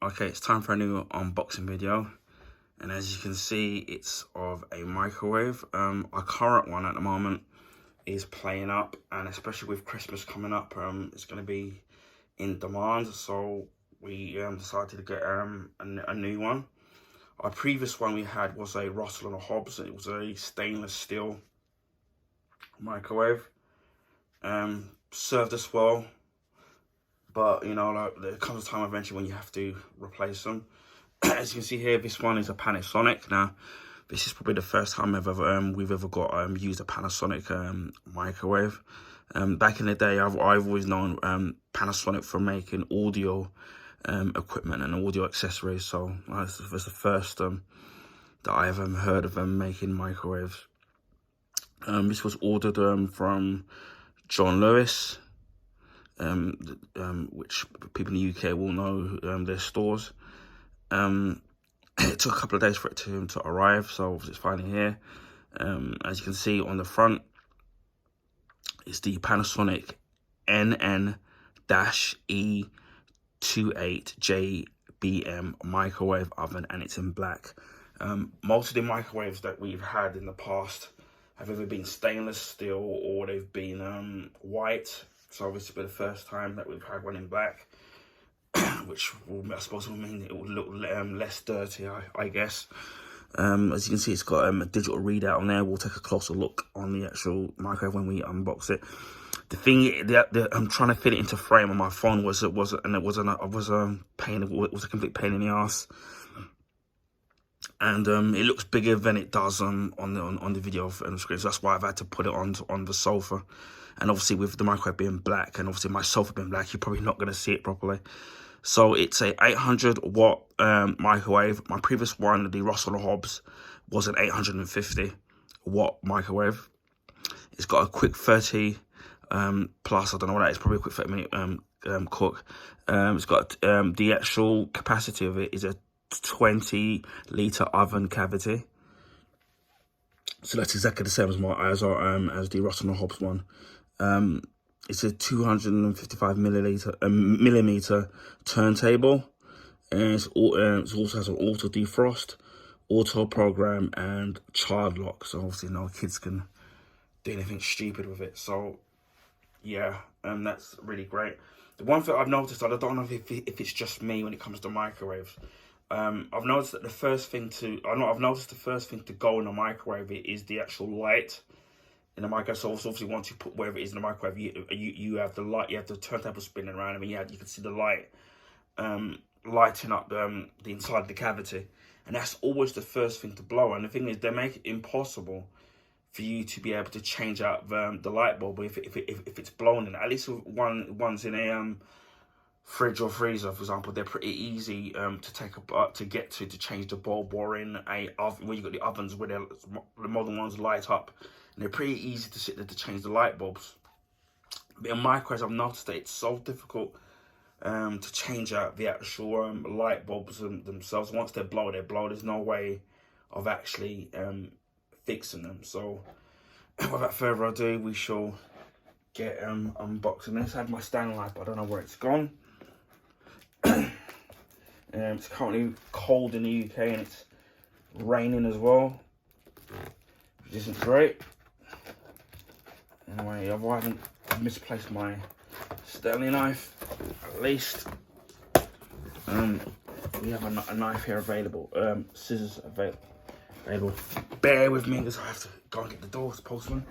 Okay, it's time for a new unboxing video, and as you can see, it's of a microwave. Our current one at the moment is playing up, and especially with Christmas coming up, it's going to be in demand, so we decided to get a new one. Our previous one we had was a Russell & Hobbs, and it was a stainless steel microwave. Served us well, but you know, like, there comes a time eventually when you have to replace them. As you can see here, this one is a Panasonic. Now, this is probably the first time we've ever got used a Panasonic microwave. Back in the day, I've always known Panasonic for making audio equipment and audio accessories. So this was the first that I ever heard of them making microwaves. This was ordered from John Lewis, which people in the UK will know their stores. It took a couple of days for it to arrive, so it's finally here. As you can see on the front, it's the Panasonic NN-E28JBM microwave oven, and it's in black. Most of the microwaves that we've had in the past have either been stainless steel or they've been white. So this will be the first time that we've had one in black, which I suppose will mean it will look less dirty, I guess. As you can see, it's got a digital readout on there. We'll take a closer look on the actual microwave when we unbox it. The thing I'm trying to fit it into frame on my phone was a complete pain in the ass. And it looks bigger than it does on the video on the screen. So that's why I've had to put it on the sofa. And obviously with the microwave being black, and obviously my sofa being black, you're probably not going to see it properly. So it's a 800-watt microwave. My previous one, the Russell & Hobbs, was an 850-watt microwave. It's got a quick 30 plus, I don't know what that is, probably a quick 30-minute cook. It's got the actual capacity of it is a 20-litre oven cavity. So that's exactly the same as the Russell & Hobbs one. It's a 255 millimeter turntable, and it also has an auto defrost, auto program, and child lock. So obviously no kids can do anything stupid with it. So yeah, that's really great. The one thing I've noticed, I don't know if it's just me when it comes to microwaves. I've noticed that the first thing to go in a microwave is the actual light in the microwave. So obviously once you put wherever it is in the microwave, you have the light, you have the turntable spinning around. I mean, you can see the light lighting up the inside of the cavity, and that's always the first thing to blow. And the thing is, they make it impossible for you to be able to change out the light bulb if it's blown in. At least one's in a fridge or freezer, for example, they're pretty easy to get to change the bulb, or in a oven where you've got the ovens where the modern ones light up, and they're pretty easy to sit there to change the light bulbs. But in microwaves, I've noticed that it's so difficult to change out the actual light bulbs themselves. Once they blow, there's no way of actually fixing them. So without further ado, we shall get unboxing this. I had my standing light, but I don't know where it's gone. It's currently cold in the UK, and it's raining as well, which isn't great. Anyway, I've misplaced my Stanley knife. At least we have a knife here available, scissors available. Bear with me because I have to go and get the door, it's postman.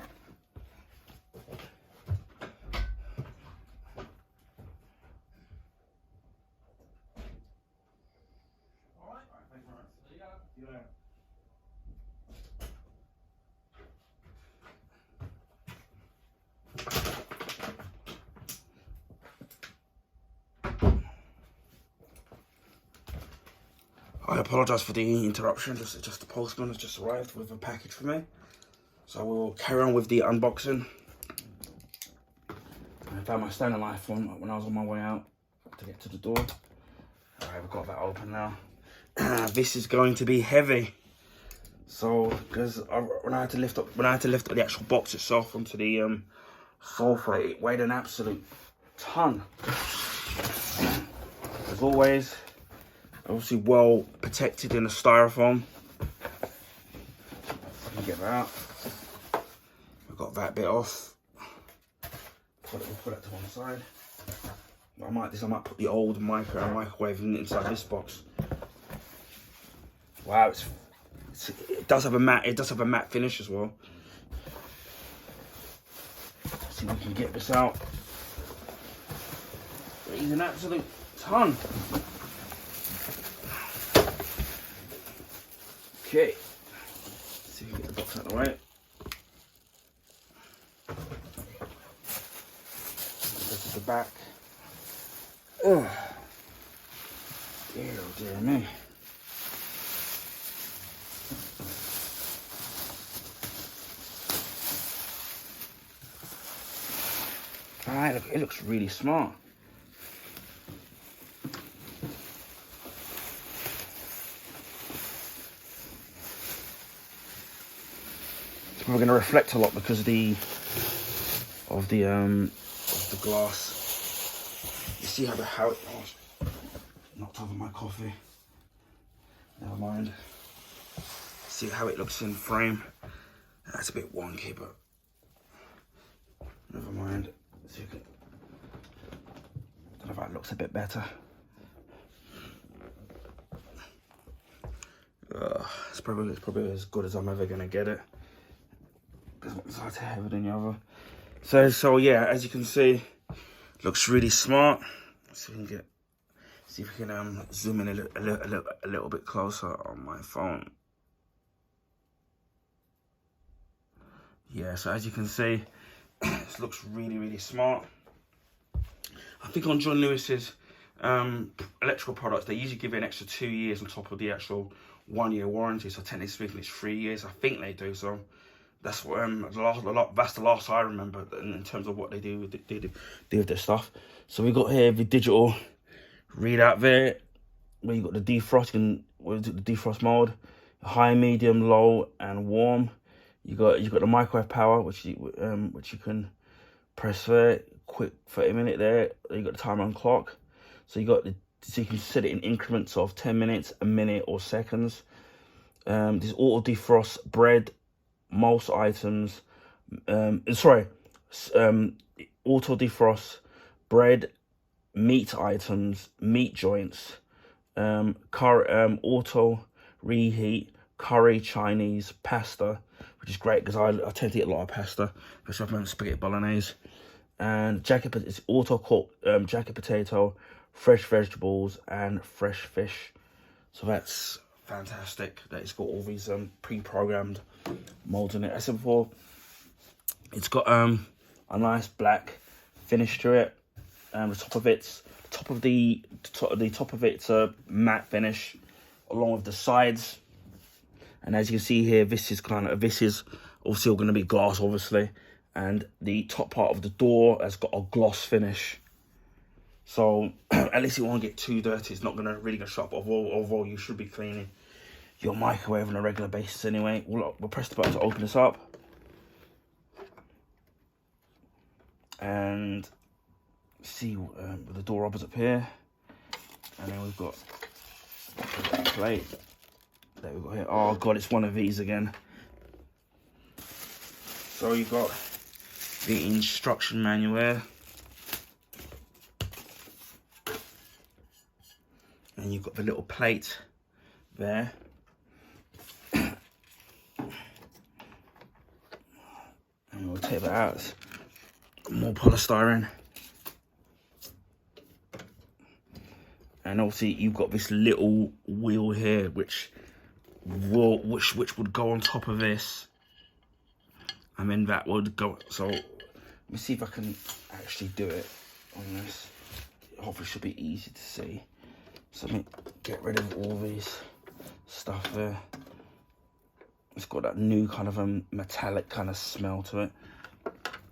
I apologise for the interruption, just the postman has just arrived with a package for me. So we'll carry on with the unboxing. I found my standing light when I was on my way out to get to the door. Alright, we've got that open now. This is going to be heavy. So, because when I had to lift up the actual box itself onto the sofa, it weighed an absolute ton. As always, Obviously well protected in the styrofoam. Let me get that out. I've got that bit off. We'll put that to one side. I might put the old microwave inside this box. Wow, it does have a matte finish as well. Let's see if we can get this out. Weighs an absolute ton. Okay, let's see if we can get the box out of the way. This is the back. Oh, dear me. Alright, look, it looks really smart. It's probably going to reflect a lot because of the glass. You see how it oh, knocked over my coffee. Never mind. See how it looks in frame. That's a bit wonky, but never mind. So you can, I don't know if that looks a bit better. It's probably as good as I'm ever gonna get it. Because one side's heavier than the other. So yeah, as you can see, looks really smart. See if we can zoom in a little bit closer on my phone. Yeah, so as you can see, this looks really smart. I think on John Lewis's electrical products, they usually give it an extra 2 years on top of the actual 1 year warranty. So technically speaking, it's 3 years. I think they do. So that's what that's the last I remember in terms of what they do with their stuff. So we got here the digital readout there, where you got the defrost and the defrost mode, high, medium, low, and warm. You got the microwave power, which you can press there, quick 30-minute there. You got the timer and clock, so you can set it in increments of 10 minutes, a minute, or seconds. This auto defrost bread, most items. Auto defrost bread, meat items, meat joints. Auto reheat curry, Chinese, pasta, which is great because I tend to eat a lot of pasta, especially if I'm spaghetti bolognese. And it's auto cook jacket potato, fresh vegetables, and fresh fish. So that's fantastic that it's got all these pre-programmed molds in it. As I said before, it's got a nice black finish to it. The top of it's a matte finish, along with the sides. And as you can see here, this is obviously all going to be glass, obviously, and the top part of the door has got a gloss finish. So at least it won't get too dirty. It's not really gonna show up. Although you should be cleaning your microwave on a regular basis anyway. We'll press the button to open this up, and see the door opens up here, and then we've got a plate. There we go here. Oh god, it's one of these again. So you've got the instruction manual here, and you've got the little plate there. And we'll take that out. More polystyrene. And obviously you've got this little wheel here which would go on top of this, and then that would go. So let me see if I can actually do it on this. Hopefully it should be easy to see. So let me get rid of all these stuff there. It's got that new kind of metallic kind of smell to it.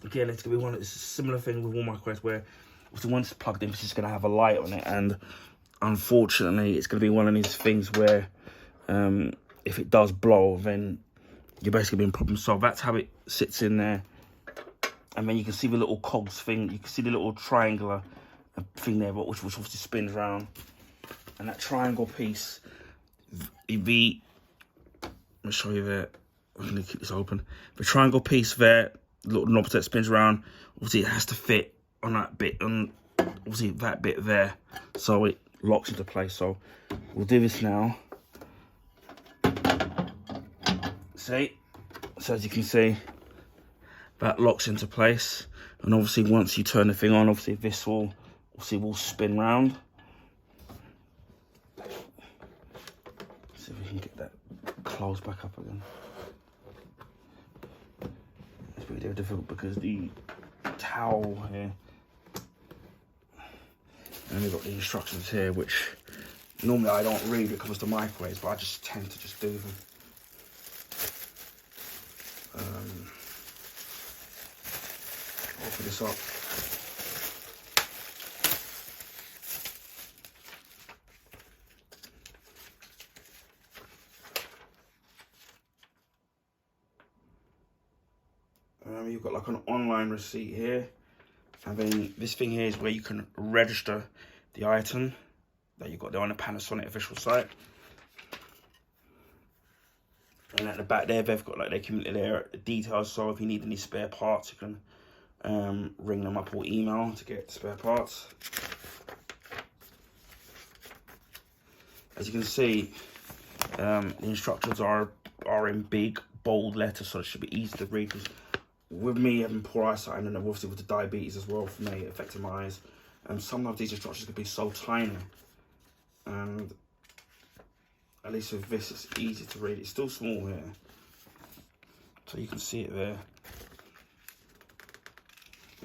Again, it's gonna be it's a similar thing with all microwaves where once it's plugged in, it's just gonna have a light on it, and unfortunately it's gonna be one of these things where if it does blow, then you're basically being problem solved. That's how it sits in there. And then you can see the little cogs thing. You can see the little triangular thing there, which obviously spins around. And that triangle piece, let me show you there. I'm gonna keep this open. The triangle piece there, little knob that spins around. Obviously, it has to fit on that bit, on obviously that bit there, so it locks into place. So we'll do this now. See, so as you can see, that locks into place. And obviously, once you turn the thing on, obviously this will spin round. See if we can get that closed back up again. It's pretty difficult because the towel here, and we've got the instructions here, which normally I don't read when it comes to microwaves, but I just tend to just do them. Open this up. You've got like an online receipt here, and then this thing here is where you can register the item that you got there on the Panasonic official site. And at the back there, they've got like their details. So if you need any spare parts, you can ring them up or email to get spare parts. As you can see, the instructions are in big, bold letters, so it should be easy to read. Because with me having poor eyesight, and then obviously with the diabetes as well for me, affecting my eyes, sometimes these instructions can be so tiny. And at least with this, it's easy to read. It's still small here, so you can see it there.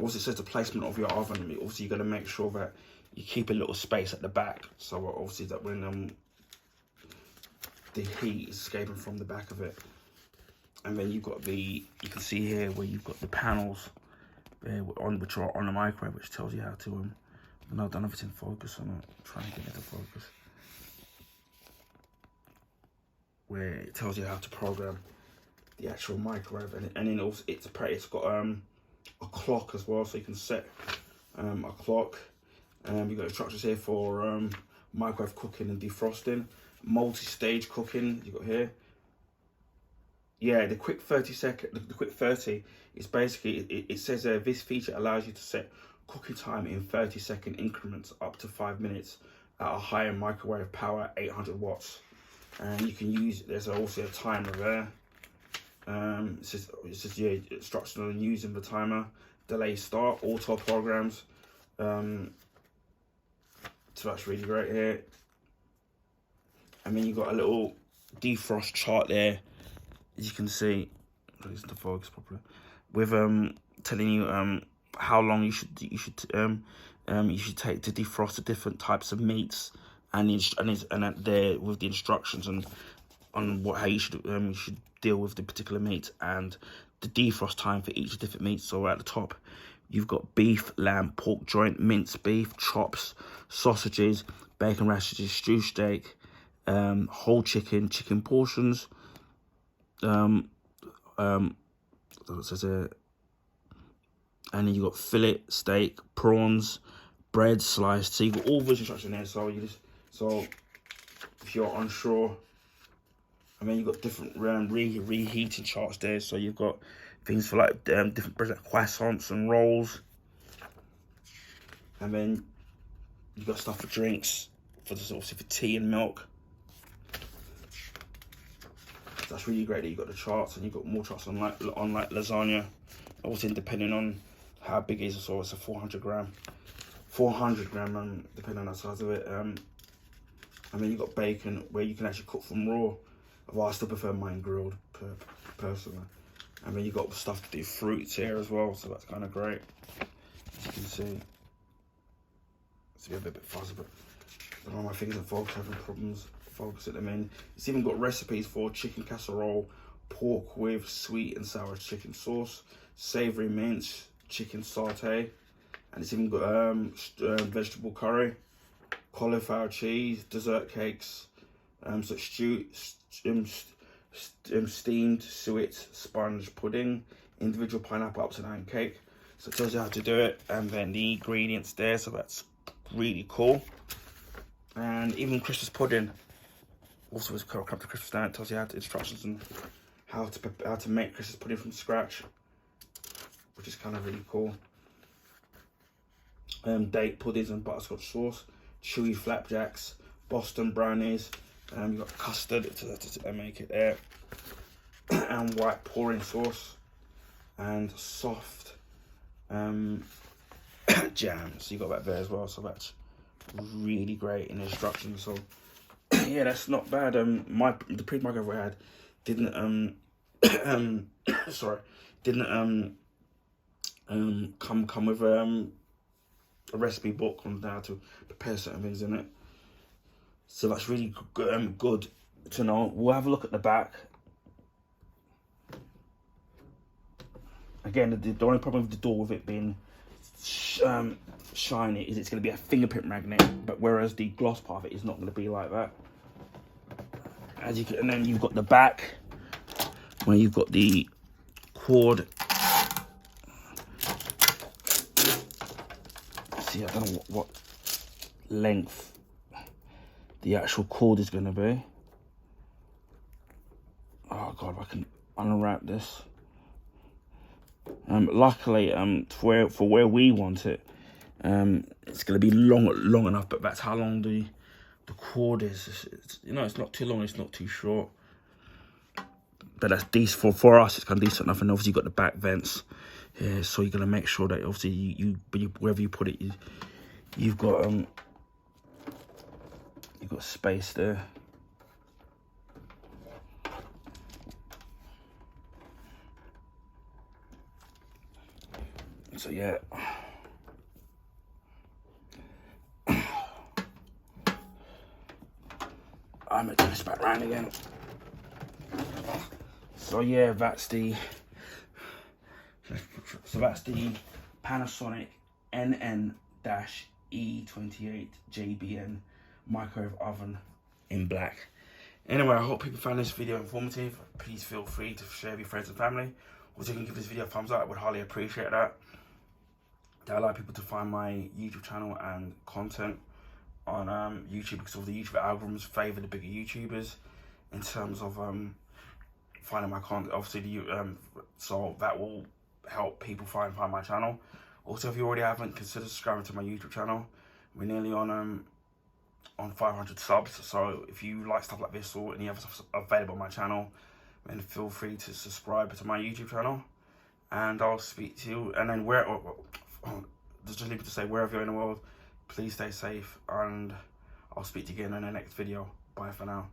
Also, it says the placement of your oven. Obviously, you've got to make sure that you keep a little space at the back, so obviously that when the heat is escaping from the back of it. And then you've got you can see here where you've got the panels there which are on the microwave, which tells you how to no, I don't know if it's in focus or not. I'm trying to get it to focus. Where it tells you how to program the actual microwave, and then also it's got a clock as well, so you can set a clock. You've got instructions here for microwave cooking and defrosting, multi-stage cooking. You've got here. Yeah, the quick 30 is basically, it says this feature allows you to set cooking time in 30-second increments up to 5 minutes at a higher microwave power, 800 watts. And you can use, there's also a timer there. It says yeah, instruction on using the timer, delay start, auto programs. So that's really great here. And then you've got a little defrost chart there. As you can see, listen to focus properly, with telling you how long you should take to defrost the different types of meats, and there with the instructions and on how you should deal with the particular meat and the defrost time for each different meat. So at the top, you've got beef, lamb, pork joint, minced beef, chops, sausages, bacon rashers, stew steak, whole chicken, chicken portions. It says here, and then you got fillet, steak, prawns, bread, sliced. So you got all those instructions there. So if you're unsure, and then you've got different reheating charts there. So you've got things for like different breads like croissants and rolls, and then you've got stuff for drinks, obviously for tea and milk. That's really great that you've got the charts, and you've got more charts on like lasagna. Obviously, depending on how big it is, so it's a 400 gram, depending on the size of it. And then you've got bacon, where you can actually cook from raw. Well, I still prefer mine grilled, personally. And then you've got stuff to do fruits here as well, so that's kind of great. As you can see, it's a bit fuzzy, but I don't know, my fingers and forks having problems focusing them in. It's even got recipes for chicken casserole, pork with sweet and sour chicken sauce, savoury mince, chicken sauté, and it's even got vegetable curry, cauliflower cheese, dessert cakes, so steamed suet sponge pudding, individual pineapple upside down cake. So it tells you how to do it, and then the ingredients there, so that's really cool. And even Christmas pudding also was come to Christmas Day. It tells you how to instructions on how to make Christmas pudding from scratch, which is kind of really cool. Date puddings and butterscotch sauce, chewy flapjacks, Boston brownies. You got custard to make it there, and white pouring sauce, and soft jam. So you got that there as well. So that's really great in the instructions. So yeah, that's not bad. The pre-microwave I had didn't sorry, didn't come with a recipe book on how to prepare certain things in it. So that's really good to know. We'll have a look at the back. Again, the only problem with the door with it being shiny is it's going to be a fingerprint magnet, but whereas the gloss part of it is not going to be like that. As you can, and then you've got the back where you've got the cord. See, I don't know what length the actual cord is going to be. Oh god, I can unwrap this. Luckily, for where we want it, it's going to be long enough. But that's how long the cord is. You know, it's not too long. It's not too short. But that's decent for us. It's kind of decent enough. And obviously, you've got the back vents here, so you're going to make sure that obviously you wherever you put it, you've got space there. So yeah, I'm gonna turn this back around again. So yeah, that's the Panasonic NN-E28JBM microwave oven in black. Anyway, I hope people found this video informative. Please feel free to share with your friends and family. Also, you can give this video a thumbs up. I would highly appreciate that. That allows people to find my YouTube channel and content on YouTube, because of the YouTube algorithms favour the bigger YouTubers in terms of finding my content. Obviously, so that will help people find my channel. Also, if you already haven't, consider subscribing to my YouTube channel. We're nearly on 500 subs. So if you like stuff like this or any other stuff available on my channel, then feel free to subscribe to my YouTube channel. And I'll speak to you. And then just leave me to say, wherever you're in the world, please stay safe, and I'll speak to you again in the next video. Bye for now.